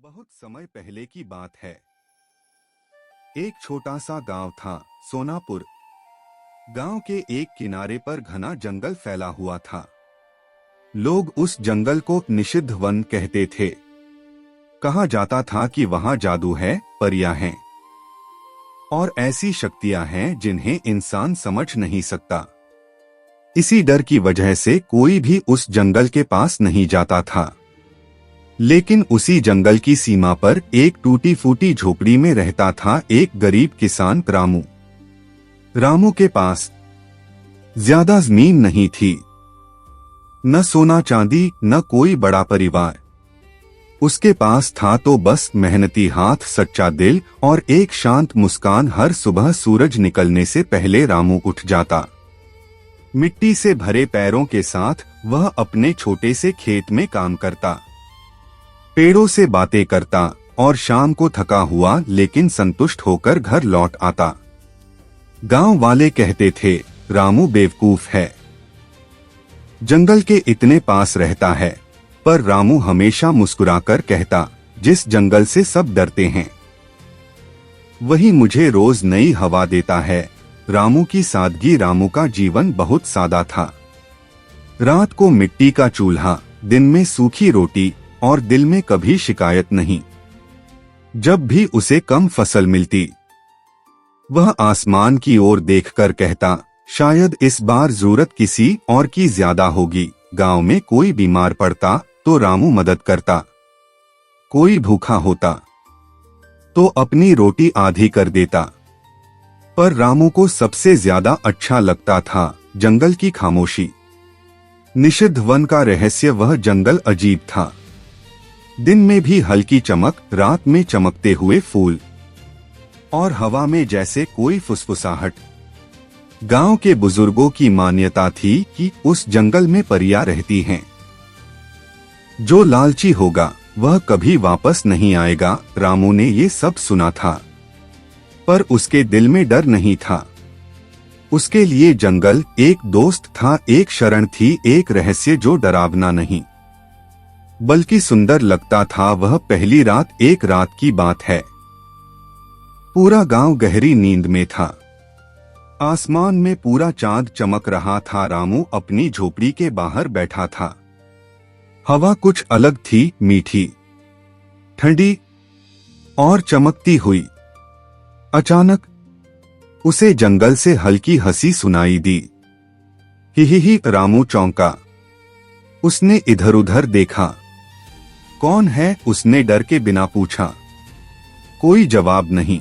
बहुत समय पहले की बात है। एक छोटा सा गांव था, सोनापुर। गांव के एक किनारे पर घना जंगल फैला हुआ था। लोग उस जंगल को निषिद्ध वन कहते थे। कहा जाता था कि वहां जादू है, परियां हैं और ऐसी शक्तियां हैं जिन्हें इंसान समझ नहीं सकता। इसी डर की वजह से कोई भी उस जंगल के पास नहीं जाता था। लेकिन उसी जंगल की सीमा पर एक टूटी फूटी झोपड़ी में रहता था एक गरीब किसान रामू। रामू के पास ज्यादा जमीन नहीं थी, न सोना चांदी, न कोई बड़ा परिवार। उसके पास था तो बस मेहनती हाथ, सच्चा दिल और एक शांत मुस्कान। हर सुबह सूरज निकलने से पहले रामू उठ जाता। मिट्टी से भरे पैरों के साथ वह अपने छोटे से खेत में काम करता, पेड़ों से बातें करता और शाम को थका हुआ लेकिन संतुष्ट होकर घर लौट आता। गांव वाले कहते थे, रामू बेवकूफ है, जंगल के इतने पास रहता है। पर रामू हमेशा मुस्कुराकर कहता, जिस जंगल से सब डरते हैं वही मुझे रोज नई हवा देता है। रामू की सादगी। रामू का जीवन बहुत सादा था। रात को मिट्टी का चूल्हा, दिन में सूखी रोटी और दिल में कभी शिकायत नहीं। जब भी उसे कम फसल मिलती वह आसमान की ओर देखकर कहता, शायद इस बार जरूरत किसी और की ज्यादा होगी। गांव में कोई बीमार पड़ता तो रामू मदद करता, कोई भूखा होता तो अपनी रोटी आधी कर देता। पर रामू को सबसे ज्यादा अच्छा लगता था जंगल की खामोशी। निषिद्ध वन का रहस्य। वह जंगल अजीब था। दिन में भी हल्की चमक, रात में चमकते हुए फूल और हवा में जैसे कोई फुसफुसाहट। गांव के बुजुर्गों की मान्यता थी कि उस जंगल में परियां रहती हैं। जो लालची होगा वह कभी वापस नहीं आएगा। रामू ने ये सब सुना था, पर उसके दिल में डर नहीं था। उसके लिए जंगल एक दोस्त था, एक शरण थी, एक रहस्य जो डरावना नहीं बल्कि सुंदर लगता था। वह पहली रात। एक रात की बात है, पूरा गांव गहरी नींद में था। आसमान में पूरा चांद चमक रहा था। रामू अपनी झोपड़ी के बाहर बैठा था। हवा कुछ अलग थी, मीठी, ठंडी और चमकती हुई। अचानक उसे जंगल से हल्की हंसी सुनाई दी। ही। रामू चौंका। उसने इधर उधर देखा। कौन है? उसने डर के बिना पूछा। कोई जवाब नहीं।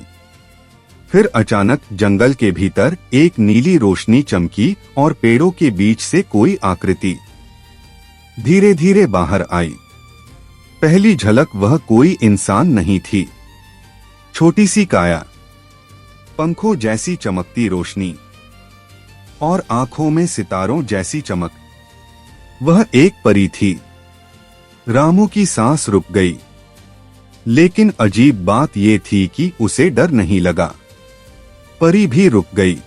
फिर अचानक जंगल के भीतर एक नीली रोशनी चमकी और पेड़ों के बीच से कोई आकृति धीरे धीरे बाहर आई। पहली झलक वह कोई इंसान नहीं थी। छोटी सी काया, पंखों जैसी चमकती रोशनी और आंखों में सितारों जैसी चमक। वह एक परी थी। रामू की सांस रुक गई। लेकिन अजीब बात यह थी कि उसे डर नहीं लगा। परी भी रुक गई।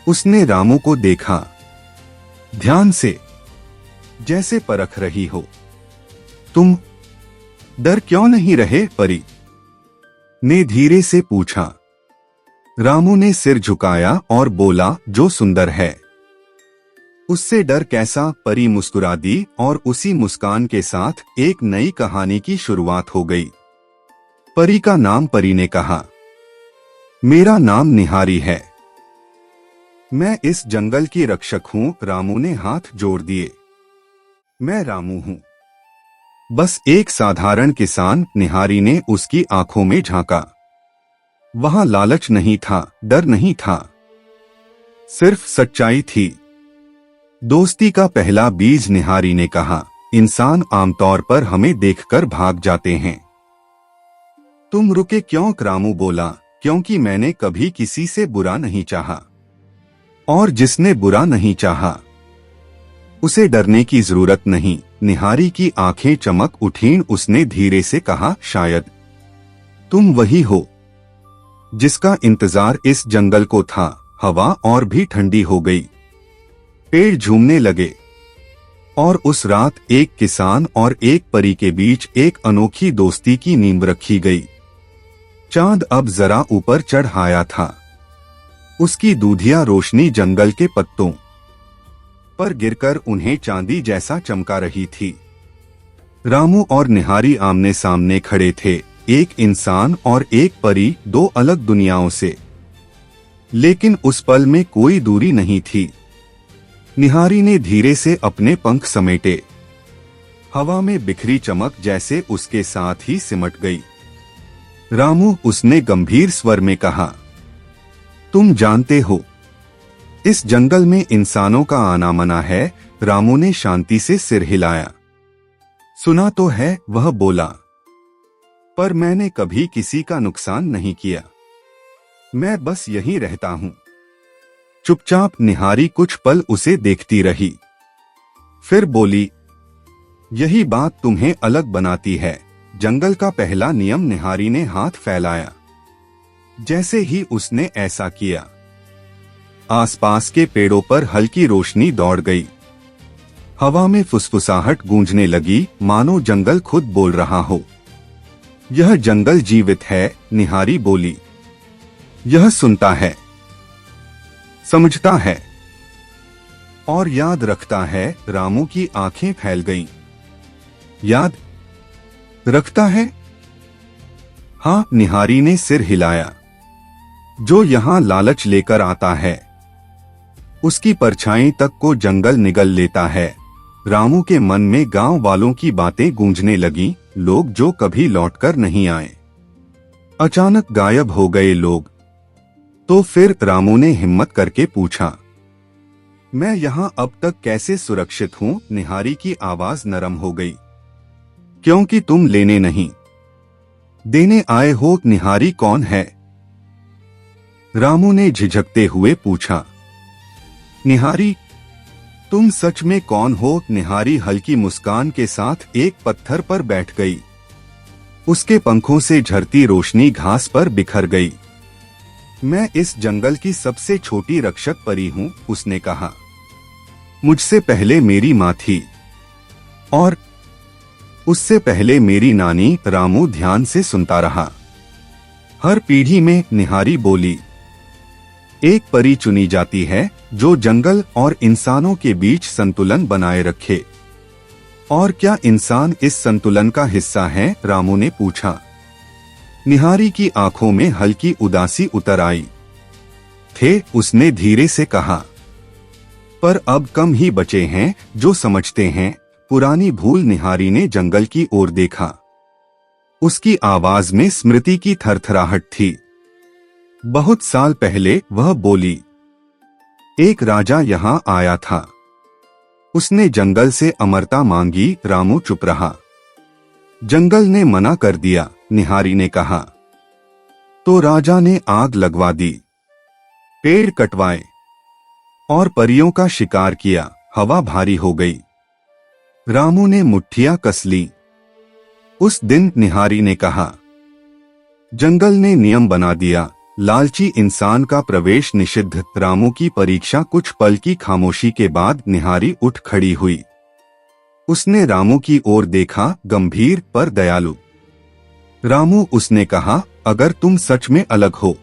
उसने रामू को देखा ध्यान से, जैसे परख रही हो। तुम डर क्यों नहीं रहे? परी ने धीरे से पूछा। रामू ने सिर झुकाया और बोला, जो सुंदर है उससे डर कैसा? परी मुस्कुरा दी और उसी मुस्कान के साथ एक नई कहानी की शुरुआत हो गई। परी का नाम, परी ने कहा, मेरा नाम निहारी है, मैं इस जंगल की रक्षक हूं। रामू ने हाथ जोड़ दिए। मैं रामू हूं, बस एक साधारण किसान। निहारी ने उसकी आंखों में झांका। वहां लालच नहीं था, डर नहीं था, सिर्फ सच्चाई थी। दोस्ती का पहला बीज। निहारी ने कहा, इंसान आमतौर पर हमें देखकर भाग जाते हैं। तुम रुके क्यों? रामू बोला, क्योंकि मैंने कभी किसी से बुरा नहीं चाहा, और जिसने बुरा नहीं चाहा उसे डरने की जरूरत नहीं। निहारी की आंखें चमक उठीं। उसने धीरे से कहा, शायद तुम वही हो जिसका इंतजार इस जंगल को था। हवा और भी ठंडी हो गई। पेड़ झूमने लगे। और उस रात एक किसान और एक परी के बीच एक अनोखी दोस्ती की नींव रखी गई। चांद अब जरा ऊपर चढ़ आया था। उसकी दूधिया रोशनी जंगल के पत्तों पर गिरकर उन्हें चांदी जैसा चमका रही थी। रामू और निहारी आमने सामने खड़े थे, एक इंसान और एक परी, दो अलग दुनियाओं से। लेकिन उस पल में कोई दूरी नहीं थी। निहारी ने धीरे से अपने पंख समेटे। हवा में बिखरी चमक जैसे उसके साथ ही सिमट गई। रामू, उसने गंभीर स्वर में कहा, तुम जानते हो, इस जंगल में इंसानों का आना मना है। रामू ने शांति से सिर हिलाया। सुना तो है, वह बोला, पर मैंने कभी किसी का नुकसान नहीं किया। मैं बस यहीं रहता हूं। चुपचाप निहारी कुछ पल उसे देखती रही, फिर बोली, यही बात तुम्हें अलग बनाती है। जंगल का पहला नियम। निहारी ने हाथ फैलाया। जैसे ही उसने ऐसा किया, आसपास के पेड़ों पर हल्की रोशनी दौड़ गई। हवा में फुसफुसाहट गूंजने लगी, मानो जंगल खुद बोल रहा हो। यह जंगल जीवित है, निहारी बोली। यह सुनता है, समझता है और याद रखता है। रामू की आंखें फैल गईं। याद रखता है? हाँ, निहारी ने सिर हिलाया। जो यहां लालच लेकर आता है, उसकी परछाई तक को जंगल निगल लेता है। रामू के मन में गांव वालों की बातें गूंजने लगीं, लोग जो कभी लौटकर नहीं आए, अचानक गायब हो गए लोग। तो फिर रामू ने हिम्मत करके पूछा, मैं यहां अब तक कैसे सुरक्षित हूं? निहारी की आवाज नरम हो गई। क्योंकि तुम लेने नहीं, देने आए हो। निहारी कौन है? रामू ने झिझकते हुए पूछा। निहारी, तुम सच में कौन हो? निहारी हल्की मुस्कान के साथ एक पत्थर पर बैठ गई। उसके पंखों से झरती रोशनी घास पर बिखर गई। मैं इस जंगल की सबसे छोटी रक्षक परी हूं, उसने कहा। मुझसे पहले मेरी माँ थी और उससे पहले मेरी नानी। रामू ध्यान से सुनता रहा। हर पीढ़ी में, निहारी बोली, एक परी चुनी जाती है जो जंगल और इंसानों के बीच संतुलन बनाए रखे। और क्या इंसान इस संतुलन का हिस्सा है? रामू ने पूछा। निहारी की आंखों में हल्की उदासी उतर आई। थे, उसने धीरे से कहा, पर अब कम ही बचे हैं जो समझते हैं। पुरानी भूल। निहारी ने जंगल की ओर देखा। उसकी आवाज में स्मृति की थरथराहट थी। बहुत साल पहले, वह बोली, एक राजा यहां आया था। उसने जंगल से अमरता मांगी। रामू चुप रहा। जंगल ने मना कर दिया, निहारी ने कहा। तो राजा ने आग लगवा दी, पेड़ कटवाए और परियों का शिकार किया। हवा भारी हो गई। रामू ने मुट्ठियां कस ली। उस दिन, निहारी ने कहा, जंगल ने नियम बना दिया, लालची इंसान का प्रवेश निषिद्ध। रामू की परीक्षा। कुछ पल की खामोशी के बाद निहारी उठ खड़ी हुई। उसने रामू की ओर देखा, गंभीर पर दयालु। रामू, उसने कहा, अगर तुम सच में अलग हो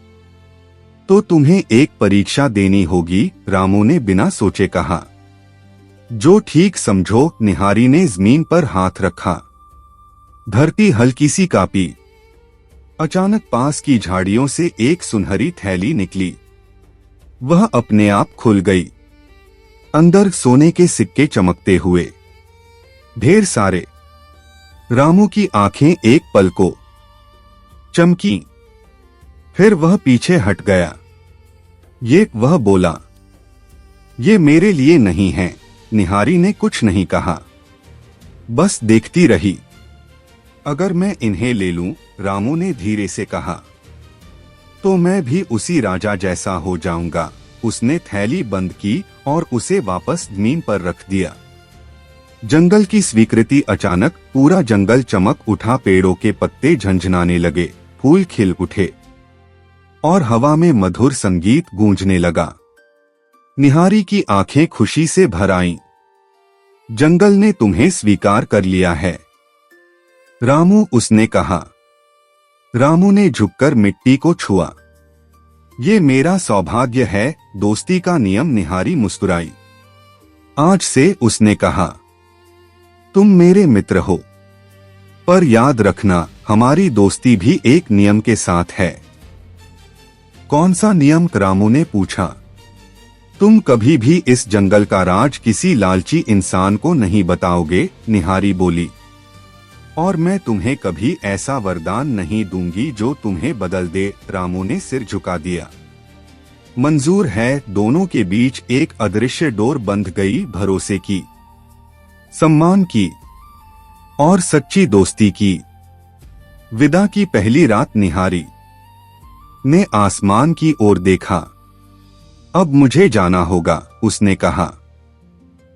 तो तुम्हें एक परीक्षा देनी होगी। रामू ने बिना सोचे कहा। जो ठीक समझो। निहारी ने जमीन पर हाथ रखा। धरती हल्की सी कांपी। अचानक पास की झाड़ियों से एक सुनहरी थैली निकली। वह अपने आप खुल गई। अंदर सोने के सिक्के चमकते हुए, ढेर सारे। रामू की आंखें एक पल को चमकी, फिर वह पीछे हट गया। वह बोला, ये मेरे लिए नहीं है। निहारी ने कुछ नहीं कहा, बस देखती रही। अगर मैं इन्हें ले लूं, रामू ने धीरे से कहा, तो मैं भी उसी राजा जैसा हो जाऊंगा। उसने थैली बंद की और उसे वापस जमीन पर रख दिया। जंगल की स्वीकृति। अचानक पूरा जंगल चमक उठा। पेड़ों के पत्ते झंझनाने लगे, फूल खिल उठे और हवा में मधुर संगीत गूंजने लगा। निहारी की आंखें खुशी से भर आईं। जंगल ने तुम्हें स्वीकार कर लिया है रामू, उसने कहा। रामू ने झुककर मिट्टी को छुआ। ये मेरा सौभाग्य है, दोस्ती का नियम, निहारी मुस्कुराई। आज से, उसने कहा, तुम मेरे मित्र हो, पर याद रखना हमारी दोस्ती भी एक नियम के साथ है। कौन सा नियम? रामू ने पूछा। तुम कभी भी इस जंगल का राज किसी लालची इंसान को नहीं बताओगे, निहारी बोली। और मैं तुम्हें कभी ऐसा वरदान नहीं दूंगी जो तुम्हें बदल दे, रामू ने सिर झुका दिया। मंजूर है। दोनों के बीच एक अदृश्य डोर बंध गई, भरोसे की, सम्मान की और सच्ची दोस्ती की। विदा की पहली रात निहारी ने आसमान की ओर देखा। अब मुझे जाना होगा, उसने कहा।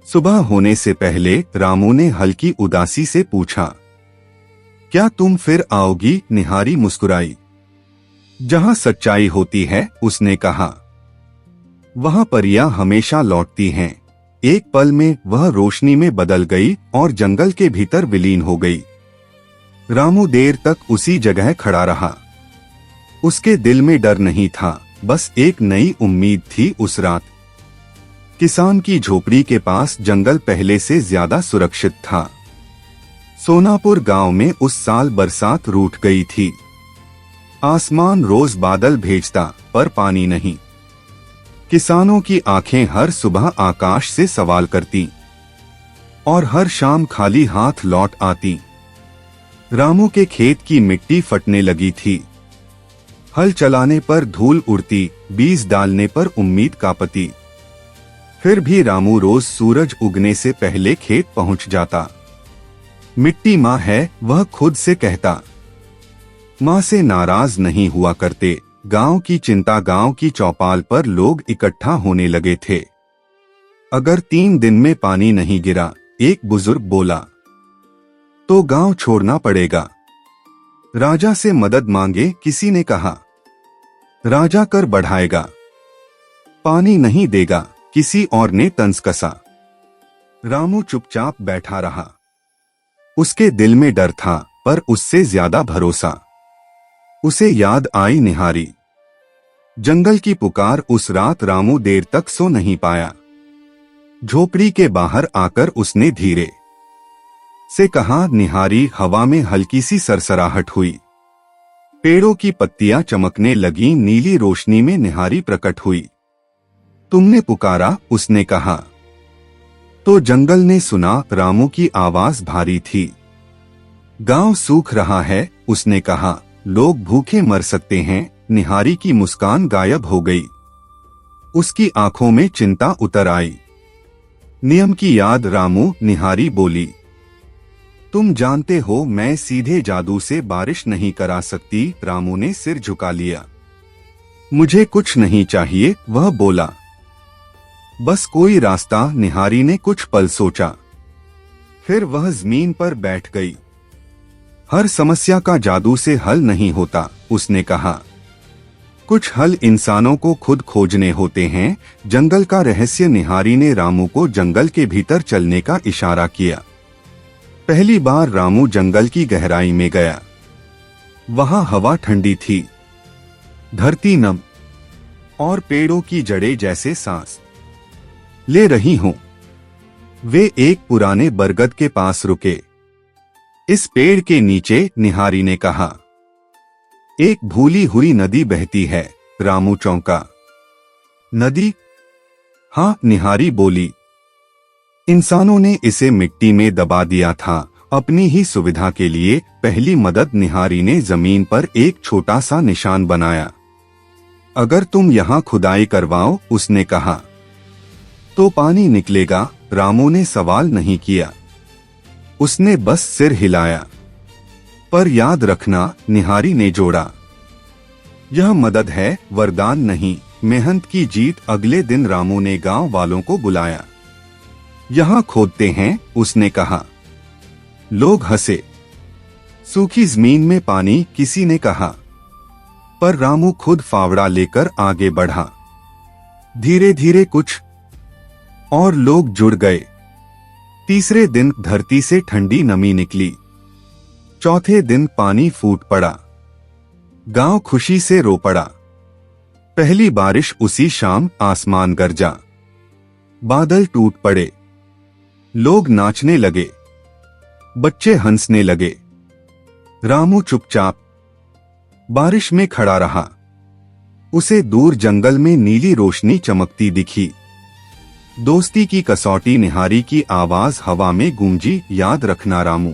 सुबह होने से पहले रामू ने हल्की उदासी से पूछा, क्या तुम फिर आओगी? निहारी मुस्कुराई। जहां सच्चाई होती है, उसने कहा, वहां परियां हमेशा लौटती हैं। एक पल में वह रोशनी में बदल गई और जंगल के भीतर विलीन हो गई। रामू देर तक उसी जगह खड़ा रहा। उसके दिल में डर नहीं था, बस एक नई उम्मीद थी। उस रात किसान की झोपड़ी के पास जंगल पहले से ज्यादा सुरक्षित था। सोनापुर गांव में उस साल बरसात रूठ गई थी। आसमान रोज बादल भेजता, पर पानी नहीं। किसानों की आंखें हर सुबह आकाश से सवाल करती और हर शाम खाली हाथ लौट आती। रामू के खेत की मिट्टी फटने लगी थी। हल चलाने पर धूल उड़ती, बीज डालने पर उम्मीद का पति। फिर भी रामू रोज सूरज उगने से पहले खेत पहुंच जाता। मिट्टी माँ है, वह खुद से कहता। माँ से नाराज नहीं हुआ करते। गांव की चिंता। गांव की चौपाल पर लोग इकट्ठा होने लगे थे। अगर 3 दिन में पानी नहीं गिरा, एक बुजुर्ग बोला, तो गांव छोड़ना पड़ेगा। राजा से मदद मांगे, किसी ने कहा। राजा कर बढ़ाएगा, पानी नहीं देगा, किसी और ने तंज कसा। रामू चुपचाप बैठा रहा। उसके दिल में डर था, पर उससे ज्यादा भरोसा। उसे याद आई निहारी, जंगल की पुकार। उस रात रामू देर तक सो नहीं पाया। झोपड़ी के बाहर आकर उसने धीरे से कहा, निहारी। हवा में हल्की सी सरसराहट हुई। पेड़ों की पत्तियां चमकने लगीं, नीली रोशनी में निहारी प्रकट हुई। तुमने पुकारा, उसने कहा। तो जंगल ने सुना। रामू की आवाज भारी थी। गांव सूख रहा है, उसने कहा। लोग भूखे मर सकते हैं। निहारी की मुस्कान गायब हो गई। उसकी आंखों में चिंता उतर आई। नियम की याद, रामू। निहारी बोली, तुम जानते हो मैं सीधे जादू से बारिश नहीं करा सकती। रामू ने सिर झुका लिया। मुझे कुछ नहीं चाहिए, वह बोला। बस कोई रास्ता। निहारी ने कुछ पल सोचा, फिर वह जमीन पर बैठ गई। हर समस्या का जादू से हल नहीं होता, उसने कहा। कुछ हल इंसानों को खुद खोजने होते हैं। जंगल का रहस्य। निहारी ने रामू को जंगल के भीतर चलने का इशारा किया। पहली बार रामू जंगल की गहराई में गया। वहां हवा ठंडी थी, धरती नम और पेड़ों की जड़ें जैसे सांस ले रही हों। वे एक पुराने बरगद के पास रुके। इस पेड़ के नीचे, निहारी ने कहा, एक भूली हुई नदी बहती है। रामू चौंका। नदी? हाँ, निहारी बोली। इंसानों ने इसे मिट्टी में दबा दिया था, अपनी ही सुविधा के लिए। पहली मदद। निहारी ने जमीन पर एक छोटा सा निशान बनाया। अगर तुम यहाँ खुदाई करवाओ, उसने कहा, तो पानी निकलेगा। रामू ने सवाल नहीं किया, उसने बस सिर हिलाया। पर याद रखना, निहारी ने जोड़ा, यह मदद है, वरदान नहीं। मेहनत की जीत। अगले दिन रामू ने गांव वालों को बुलाया। यहाँ खोदते हैं, उसने कहा। लोग हंसे। सूखी जमीन में पानी, किसी ने कहा। पर रामू खुद फावड़ा लेकर आगे बढ़ा। धीरे धीरे कुछ और लोग जुड़ गए। तीसरे दिन धरती से ठंडी नमी निकली। चौथे दिन पानी फूट पड़ा। गांव खुशी से रो पड़ा। पहली बारिश उसी शाम आसमान गरजा। बादल टूट पड़े। लोग नाचने लगे। बच्चे हंसने लगे। रामू चुपचाप बारिश में खड़ा रहा। उसे दूर जंगल में नीली रोशनी चमकती दिखी। दोस्ती की कसौटी निहारी की आवाज हवा में गूंजी, याद रखना रामू,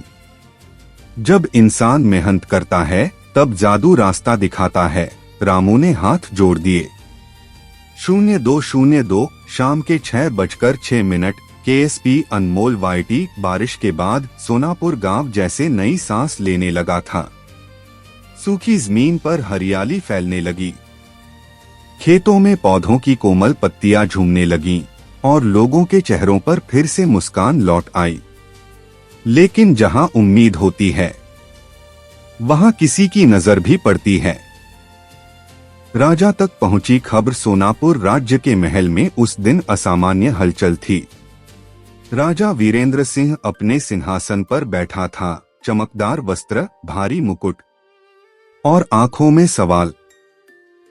जब इंसान मेहनत करता है तब जादू रास्ता दिखाता है। रामू ने हाथ जोड़ दिए। 0202 शाम के 6:06 KSP अनमोल वाईटी। बारिश के बाद सोनापुर गांव जैसे नई सांस लेने लगा था। सूखी जमीन पर हरियाली फैलने लगी। खेतों में पौधों की कोमल पत्तियां झूमने लगीं और लोगों के चेहरों पर फिर से मुस्कान लौट आई। लेकिन जहां उम्मीद होती है वहां किसी की नजर भी पड़ती है। राजा तक पहुंची खबर। सोनापुर राज्य के महल में उस दिन असामान्य हलचल थी। राजा वीरेंद्र सिंह अपने सिंहासन पर बैठा था। चमकदार वस्त्र, भारी मुकुट और आंखों में सवाल।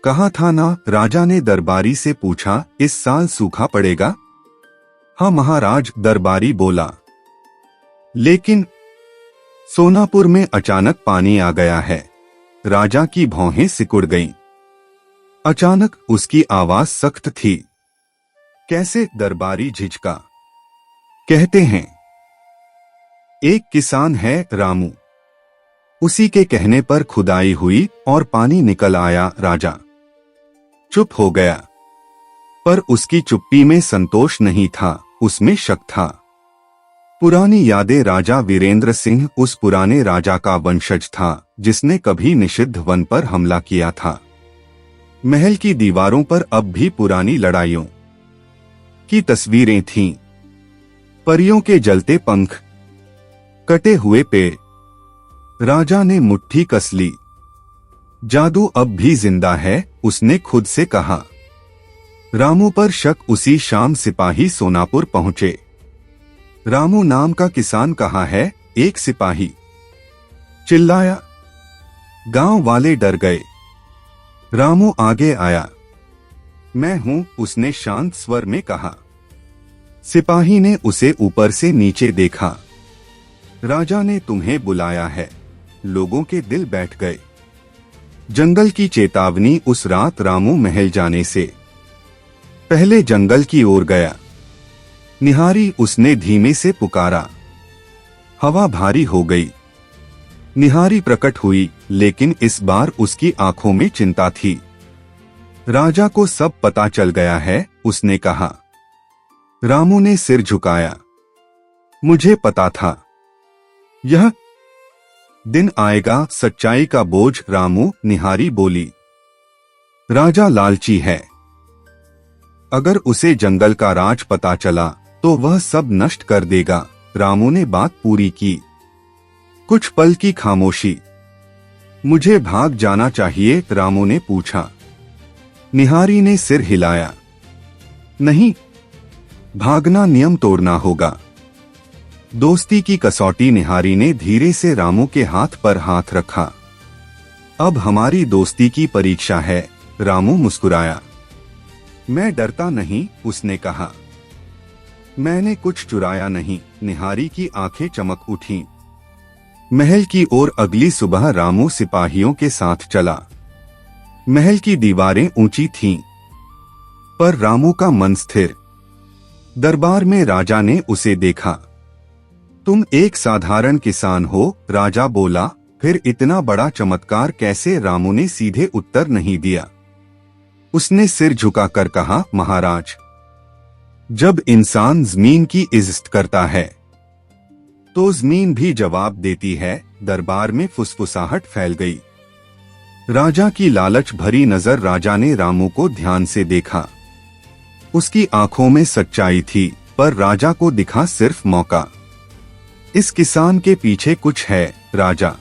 कहा था ना, राजा ने दरबारी से पूछा, इस साल सूखा पड़ेगा? हाँ महाराज, दरबारी बोला। लेकिन सोनापुर में अचानक पानी आ गया है। राजा की भौहें सिकुड़ गईं। अचानक उसकी आवाज सख्त थी। कैसे? दरबारी झिझका। कहते हैं एक किसान है रामू, उसी के कहने पर खुदाई हुई और पानी निकल आया। राजा चुप हो गया, पर उसकी चुप्पी में संतोष नहीं था, उसमें शक था। पुरानी यादें। राजा वीरेंद्र सिंह उस पुराने राजा का वंशज था जिसने कभी निषिद्ध वन पर हमला किया था। महल की दीवारों पर अब भी पुरानी लड़ाइयों की तस्वीरें थीं। परियों के जलते पंख, कटे हुए पेड़। राजा ने मुट्ठी कस ली। जादू अब भी जिंदा है, उसने खुद से कहा। रामू पर शक। उसी शाम सिपाही सोनापुर पहुंचे। रामू नाम का किसान कहाँ है? एक सिपाही चिल्लाया। गांव वाले डर गए। रामू आगे आया। मैं हूं, उसने शांत स्वर में कहा। सिपाही ने उसे ऊपर से नीचे देखा। राजा ने तुम्हें बुलाया है। लोगों के दिल बैठ गए। जंगल की चेतावनी। उस रात रामू महल जाने से पहले जंगल की ओर गया। निहारी, उसने धीमे से पुकारा। हवा भारी हो गई। निहारी प्रकट हुई, लेकिन इस बार उसकी आंखों में चिंता थी। राजा को सब पता चल गया है, उसने कहा। रामू ने सिर झुकाया। मुझे पता था यह दिन आएगा। सच्चाई का बोझ। रामू, निहारी बोली। राजा लालची है। अगर उसे जंगल का राज पता चला तो वह सब नष्ट कर देगा। रामू ने बात पूरी की। कुछ पल की खामोशी। मुझे भाग जाना चाहिए? रामू ने पूछा। निहारी ने सिर हिलाया। नहीं, भागना नियम तोड़ना होगा। दोस्ती की कसौटी। निहारी ने धीरे से रामू के हाथ पर हाथ रखा। अब हमारी दोस्ती की परीक्षा है। रामू मुस्कुराया। मैं डरता नहीं, उसने कहा। मैंने कुछ चुराया नहीं। निहारी की आंखें चमक उठीं। महल की ओर। अगली सुबह रामू सिपाहियों के साथ चला। महल की दीवारें ऊंची थीं, पर रामू का मन स्थिर। दरबार में राजा ने उसे देखा। तुम एक साधारण किसान हो, राजा बोला। फिर इतना बड़ा चमत्कार कैसे? रामू ने सीधे उत्तर नहीं दिया। उसने सिर झुकाकर कहा, महाराज, जब इंसान जमीन की इज्जत करता है तो जमीन भी जवाब देती है। दरबार में फुसफुसाहट फैल गई। राजा की लालच भरी नजर। राजा ने रामू को ध्यान से देखा। उसकी आंखों में सच्चाई थी, पर राजा को दिखा सिर्फ मौका। इस किसान के पीछे कुछ है, राजा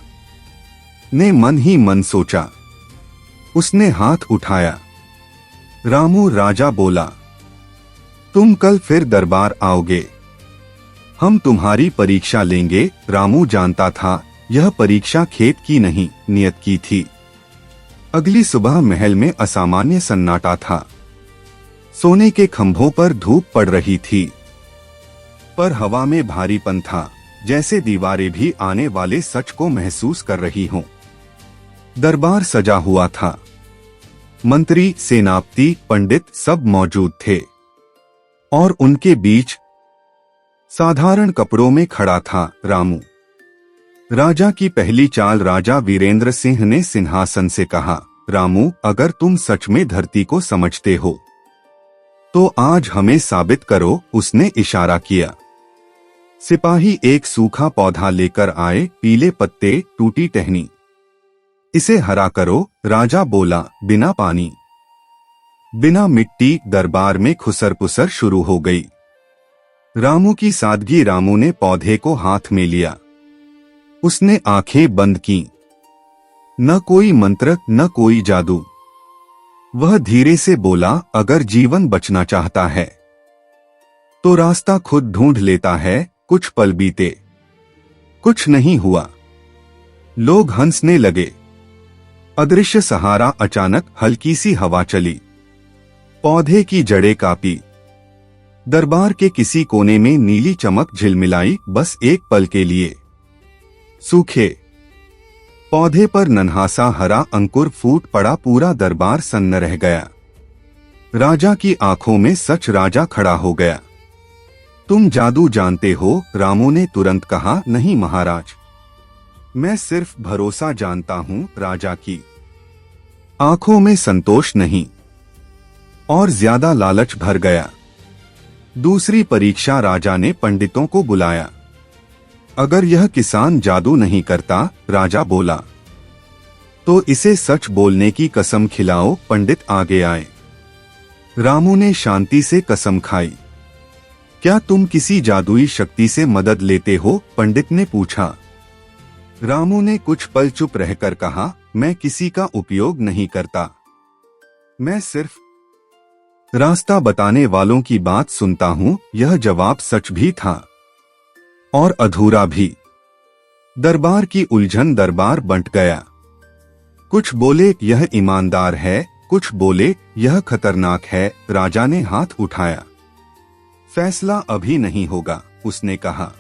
ने मन ही मन सोचा। उसने हाथ उठाया। रामू, राजा बोला, तुम कल फिर दरबार आओगे? हम तुम्हारी परीक्षा लेंगे। रामू जानता था यह परीक्षा खेत की नहीं, नियत की थी। अगली सुबह महल में असामान्य सन्नाटा था। सोने के खंभों पर धूप पड़ रही थी, पर हवा में भारीपन था, जैसे दीवारें भी आने वाले सच को महसूस कर रही हों। दरबार सजा हुआ था। मंत्री, सेनापति, पंडित सब मौजूद थे और उनके बीच साधारण कपड़ों में खड़ा था रामू। राजा की पहली चाल। राजा वीरेंद्र सिंह ने सिंहासन से कहा, रामू, अगर तुम सच में धरती को समझते हो तो आज हमें साबित करो। उसने इशारा किया। सिपाही एक सूखा पौधा लेकर आए, पीले पत्ते, टूटी टहनी। इसे हरा करो। राजा बोला, बिना पानी, बिना मिट्टी। दरबार में खुसर पुसर शुरू हो गई। रामू की सादगी। रामू ने पौधे को हाथ में लिया। उसने आंखें बंद की। न कोई मंत्र, न कोई जादू। वह धीरे से बोला, अगर जीवन बचना चाहता है तो रास्ता खुद ढूंढ लेता है। कुछ पल बीते, कुछ नहीं हुआ। लोग हंसने लगे। अदृश्य सहारा। अचानक हल्की सी हवा चली, पौधे की जड़ें कांपी। दरबार के किसी कोने में नीली चमक झिलमिलाई, बस एक पल के लिए। सूखे पौधे पर नन्हासा हरा अंकुर फूट पड़ा। पूरा दरबार सन्न रह गया। राजा की आंखों में सच। राजा खड़ा हो गया। तुम जादू जानते हो? रामू ने तुरंत कहा, नहीं महाराज, मैं सिर्फ भरोसा जानता हूं। राजा की आंखों में संतोष नहीं और ज्यादा लालच भर गया। दूसरी परीक्षा। राजा ने पंडितों को बुलाया। अगर यह किसान जादू नहीं करता, राजा बोला, तो इसे सच बोलने की कसम खिलाओ। पंडित आगे आए। रामू ने शांति से कसम खाई। क्या तुम किसी जादुई शक्ति से मदद लेते हो? पंडित ने पूछा। रामू ने कुछ पल चुप रहकर कहा, मैं किसी का उपयोग नहीं करता, मैं सिर्फ रास्ता बताने वालों की बात सुनता हूं। यह जवाब सच भी था और अधूरा भी। दरबार की उलझन। दरबार बंट गया। कुछ बोले यह ईमानदार है, कुछ बोले यह खतरनाक है। राजा ने हाथ उठाया। फैसला अभी नहीं होगा, उसने कहा।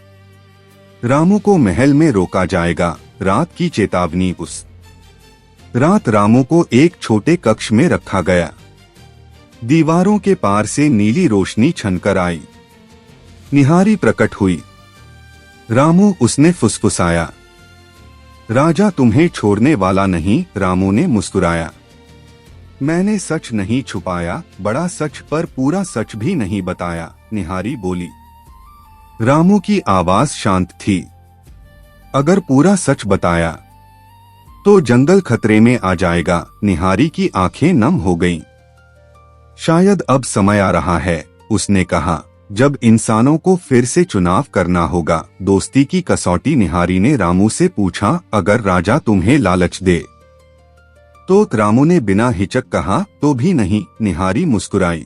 रामू को महल में रोका जाएगा। रात की चेतावनी। उस रात रामू को एक छोटे कक्ष में रखा गया। दीवारों के पार से नीली रोशनी छनकर आई। निहारी प्रकट हुई। रामू, उसने फुसफुसाया। राजा तुम्हें छोड़ने वाला नहीं। रामू ने मुस्कुराया। मैंने सच नहीं छुपाया, बड़ा सच, पर पूरा सच भी नहीं बताया। निहारी बोली। रामू की आवाज शांत थी। अगर पूरा सच बताया तो जंगल खतरे में आ जाएगा। निहारी की आंखें नम हो गईं। शायद अब समय आ रहा है, उसने कहा, जब इंसानों को फिर से चुनाव करना होगा। दोस्ती की कसौटी। निहारी ने रामू से पूछा, अगर राजा तुम्हें लालच दे तो? रामू ने बिना हिचक कहा, तो भी नहीं। निहारी मुस्कुराई।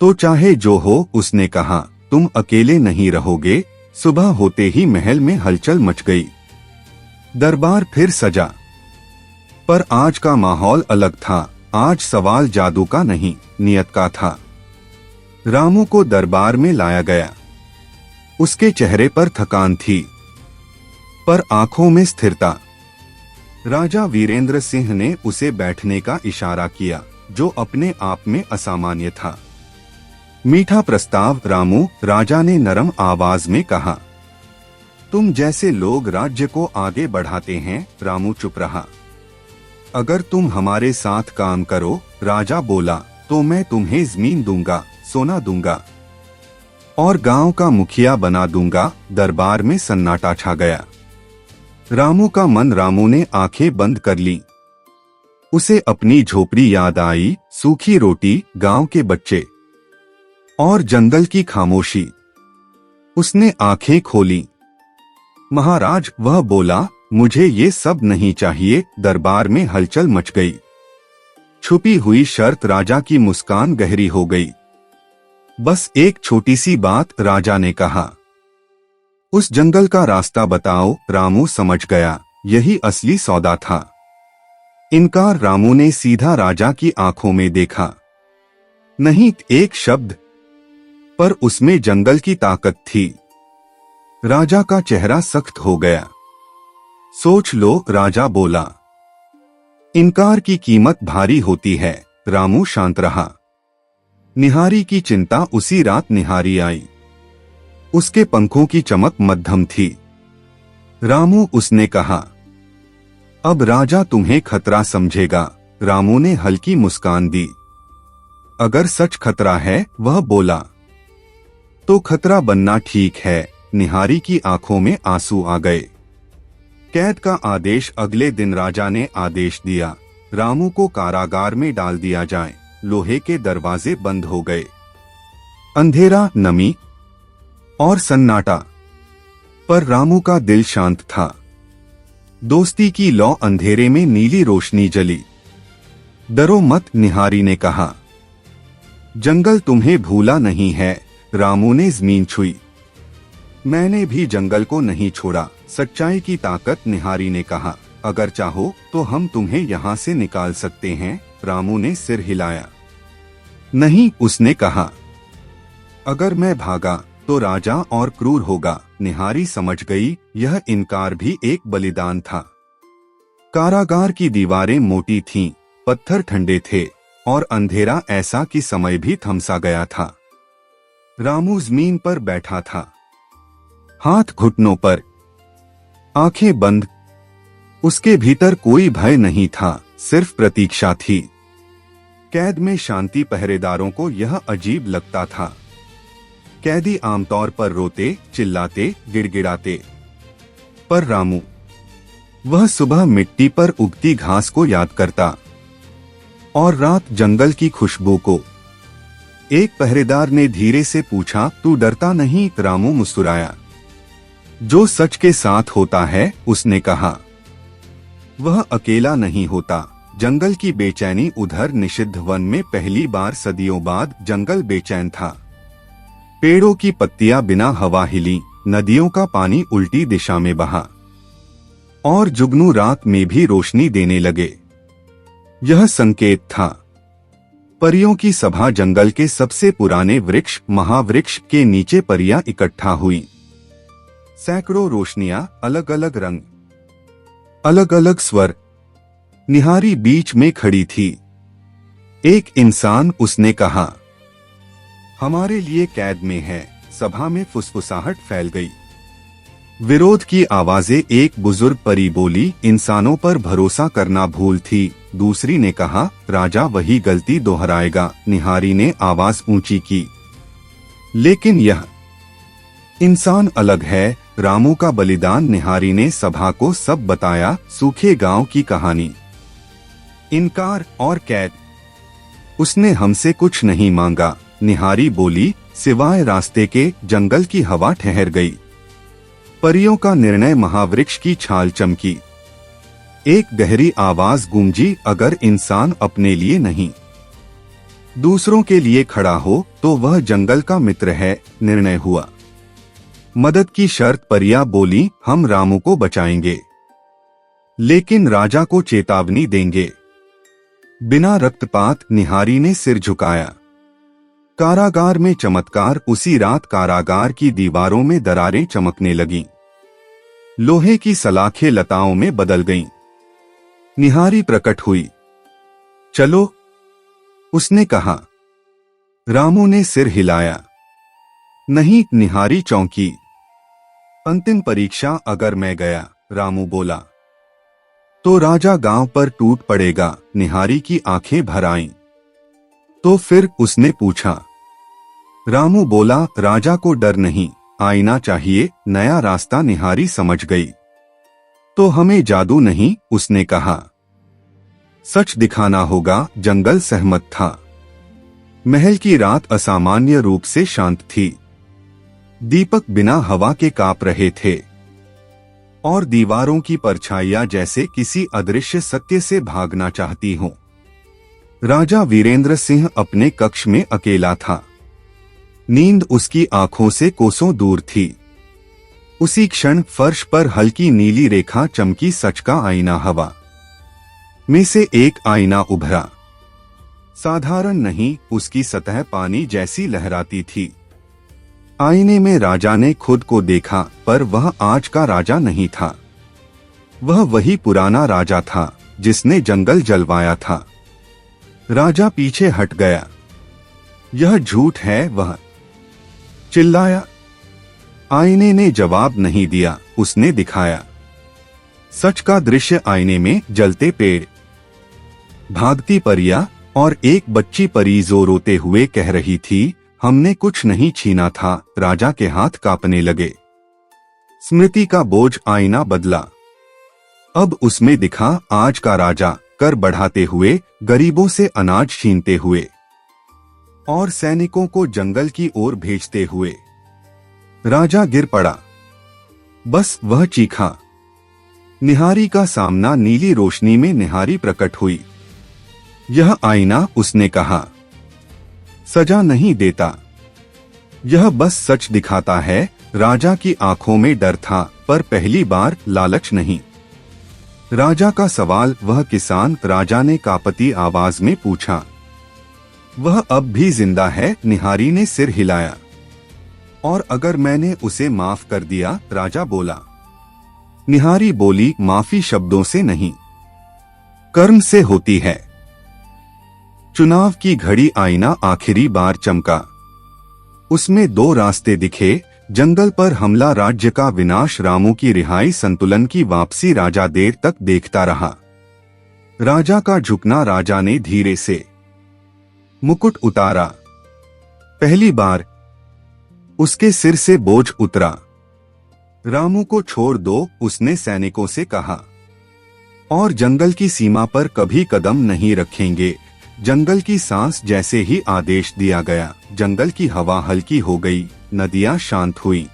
तो चाहे जो हो, उसने कहा, तुम अकेले नहीं रहोगे। सुबह होते ही महल में हलचल मच गई। दरबार फिर सजा, पर आज का माहौल अलग था। आज सवाल जादू का नहीं, नियत का था। रामू को दरबार में लाया गया। उसके चेहरे पर थकान थी, पर आंखों में स्थिरता। राजा वीरेंद्र सिंह ने उसे बैठने का इशारा किया, जो अपने आप में असामान्य था। मीठा प्रस्ताव रामू, राजा ने नरम आवाज में कहा। तुम जैसे लोग राज्य को आगे बढ़ाते हैं। रामू चुप रहा। अगर तुम हमारे साथ काम करो, राजा बोला, तो मैं तुम्हें जमीन दूंगा, सोना दूंगा और गांव का मुखिया बना दूंगा। दरबार में सन्नाटा छा गया। रामू का मन। रामू ने आंखें बंद कर ली। उसे अपनी झोपड़ी याद आई, सूखी रोटी, गांव के बच्चे और जंगल की खामोशी। उसने आंखें खोली। महाराज, वह बोला, मुझे ये सब नहीं चाहिए। दरबार में हलचल मच गई। छुपी हुई शर्त। राजा की मुस्कान गहरी हो गई। बस एक छोटी सी बात, राजा ने कहा। उस जंगल का रास्ता बताओ। रामू समझ गया, यही असली सौदा था। इनकार। रामू ने सीधा राजा की आंखों में देखा। नहीं एक शब्द, पर उसमें जंगल की ताकत थी। राजा का चेहरा सख्त हो गया। सोच लो, राजा बोला। इनकार की कीमत भारी होती है। रामू शांत रहा। निहारी की चिंता। उसी रात निहारी आई। उसके पंखों की चमक मध्यम थी। रामू, उसने कहा, अब राजा तुम्हें खतरा समझेगा। रामू ने हल्की मुस्कान दी। अगर सच खतरा है, वह बोला, तो खतरा बनना ठीक है। निहारी की आंखों में आंसू आ गए। कैद का आदेश। अगले दिन राजा ने आदेश दिया, रामू को कारागार में डाल दिया जाए। लोहे के दरवाजे बंद हो गए। अंधेरा, नमी और सन्नाटा, पर रामू का दिल शांत था। दोस्ती की लौ। अंधेरे में नीली रोशनी जली। डरो मत, निहारी ने कहा। जंगल तुम्हें भूला नहीं है। रामू ने जमीन छुई। मैंने भी जंगल को नहीं छोड़ा। सच्चाई की ताकत। निहारी ने कहा, अगर चाहो तो हम तुम्हें यहाँ से निकाल सकते हैं। रामू ने सिर हिलाया। नहीं, उसने कहा, अगर मैं भागा तो राजा और क्रूर होगा। निहारी समझ गई, यह इनकार भी एक बलिदान था। कारागार की दीवारें मोटी थीं, पत्थर ठंडे थे और अंधेरा ऐसा कि समय भी थमसा गया था। रामू जमीन पर बैठा था, हाथ घुटनों पर, आंखें बंद। उसके भीतर कोई भय नहीं था, सिर्फ प्रतीक्षा थी। कैद में शांति। पहरेदारों को यह अजीब लगता था। कैदी आमतौर पर रोते, चिल्लाते, गिड़गिड़ाते, पर रामू, वह सुबह मिट्टी पर उगती घास को याद करता और रात जंगल की खुशबू को। एक पहरेदार ने धीरे से पूछा, तू डरता नहीं? रामू मुस्कुराया। जो सच के साथ होता है, उसने कहा, वह अकेला नहीं होता। जंगल की बेचैनी। उधर निषिद्ध वन में पहली बार सदियों बाद जंगल बेचैन था। पेड़ों की पत्तियां बिना हवा हिली, नदियों का पानी उल्टी दिशा में बहा और जुगनू रात में भी रोशनी देने लगे। यह संकेत था, परियों की सभा। जंगल के सबसे पुराने वृक्ष, महावृक्ष के नीचे परियां इकट्ठा हुई। सैकड़ों रोशनियां, अलग अलग रंग, अलग अलग स्वर। निहारी बीच में खड़ी थी। एक इंसान, उसने कहा, हमारे लिए कैद में है। सभा में फुसफुसाहट फैल गई। विरोध की आवाजें। एक बुजुर्ग परी बोली, इंसानों पर भरोसा करना भूल थी। दूसरी ने कहा, राजा वही गलती दोहराएगा। निहारी ने आवाज ऊंची की, लेकिन यह इंसान अलग है। रामू का बलिदान। निहारी ने सभा को सब बताया, सूखे गांव की कहानी, इनकार और कैद। उसने हमसे कुछ नहीं मांगा। निहारी बोली, सिवाय रास्ते के। जंगल की हवा ठहर गई। परियों का निर्णय। महावृक्ष की छाल चमकी। एक गहरी आवाज गूंजी, अगर इंसान अपने लिए नहीं, दूसरों के लिए खड़ा हो तो वह जंगल का मित्र है। निर्णय हुआ। मदद की शर्त। परियां बोली, हम रामू को बचाएंगे, लेकिन राजा को चेतावनी देंगे, बिना रक्तपात। निहारी ने सिर झुकाया। कारागार में चमत्कार। उसी रात कारागार की दीवारों में दरारें चमकने लगीं। लोहे की सलाखें लताओं में बदल गईं। निहारी प्रकट हुई। चलो, उसने कहा। रामू ने सिर हिलाया। नहीं। निहारी चौंकी। अंतिम परीक्षा। अगर मैं गया, रामू बोला, तो राजा गांव पर टूट पड़ेगा। निहारी की आंखें भर आईं। तो फिर? उसने पूछा। रामू बोला, राजा को डर नहीं, आईना चाहिए, नया रास्ता। निहारी समझ गई। तो हमें जादू नहीं, उसने कहा, सच दिखाना होगा। जंगल सहमत था। महल की रात असामान्य रूप से शांत थी। दीपक बिना हवा के कांप रहे थे और दीवारों की परछाइयां जैसे किसी अदृश्य सत्य से भागना चाहती हों। राजा वीरेंद्र सिंह अपने कक्ष में अकेला था। नींद उसकी आंखों से कोसों दूर थी। उसी क्षण फर्श पर हल्की नीली रेखा चमकी। सच का आईना। हवा में से एक आईना उभरा। साधारण नहीं, उसकी सतह पानी जैसी लहराती थी। आईने में राजा ने खुद को देखा, पर वह आज का राजा नहीं था। वह वही पुराना राजा था जिसने जंगल जलवाया था। राजा पीछे हट गया। यह झूठ है, वह चिल्लाया। आईने ने जवाब नहीं दिया। उसने दिखाया सच का दृश्य। आईने में जलते पेड़, भागती परियां और एक बच्ची परी जो रोते हुए कह रही थी, हमने कुछ नहीं छीना था। राजा के हाथ कांपने लगे। स्मृति का बोझ। आईना बदला। अब उसमें दिखा आज का राजा, कर बढ़ाते हुए, गरीबों से अनाज छीनते हुए और सैनिकों को जंगल की ओर भेजते हुए। राजा गिर पड़ा। बस वह चीखा। निहारी का सामना। नीली रोशनी में निहारी प्रकट हुई। यह आईना, उसने कहा, सजा नहीं देता, यह बस सच दिखाता है। राजा की आंखों में डर था, पर पहली बार लालच नहीं। राजा का सवाल। वह किसान? राजा ने कांपती आवाज में पूछा। वह अब भी जिंदा है। निहारी ने सिर हिलाया। और अगर मैंने उसे माफ कर दिया? राजा बोला। निहारी बोली, माफी शब्दों से नहीं, कर्म से होती है। चुनाव की घड़ी। आईना आखिरी बार चमका। उसमें दो रास्ते दिखे। जंगल पर हमला, राज्य का विनाश, रामू की रिहाई, संतुलन की वापसी। राजा देर तक देखता रहा। राजा का झुकना। राजा ने धीरे से मुकुट उतारा। पहली बार उसके सिर से बोझ उतरा। रामू को छोड़ दो, उसने सैनिकों से कहा, और जंगल की सीमा पर कभी कदम नहीं रखेंगे। जंगल की सांस। जैसे ही आदेश दिया गया, जंगल की हवा हल्की हो गई, नदियां शांत हुई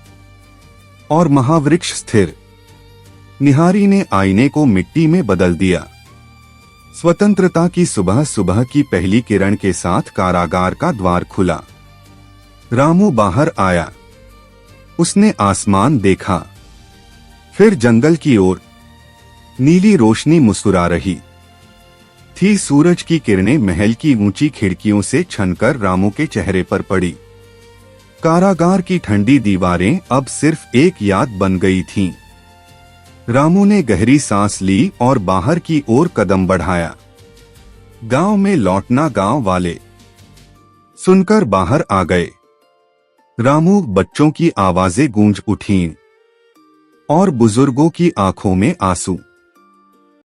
और महावृक्ष स्थिर। निहारी ने आईने को मिट्टी में बदल दिया। स्वतंत्रता की सुबह। सुबह की पहली किरण के साथ कारागार का द्वार खुला। रामू बाहर आया। उसने आसमान देखा, फिर जंगल की ओर। नीली रोशनी मुस्कुरा रही थी। सूरज की किरणें महल की ऊंची खिड़कियों से छनकर रामू के चेहरे पर पड़ी। कारागार की ठंडी दीवारें अब सिर्फ एक याद बन गई थीं। रामू ने गहरी सांस ली और बाहर की ओर कदम बढ़ाया। गांव में लौटना। गांव वाले सुनकर बाहर आ गए। रामू। बच्चों की आवाजें गूंज उठीं और बुजुर्गों की आंखों में आंसू।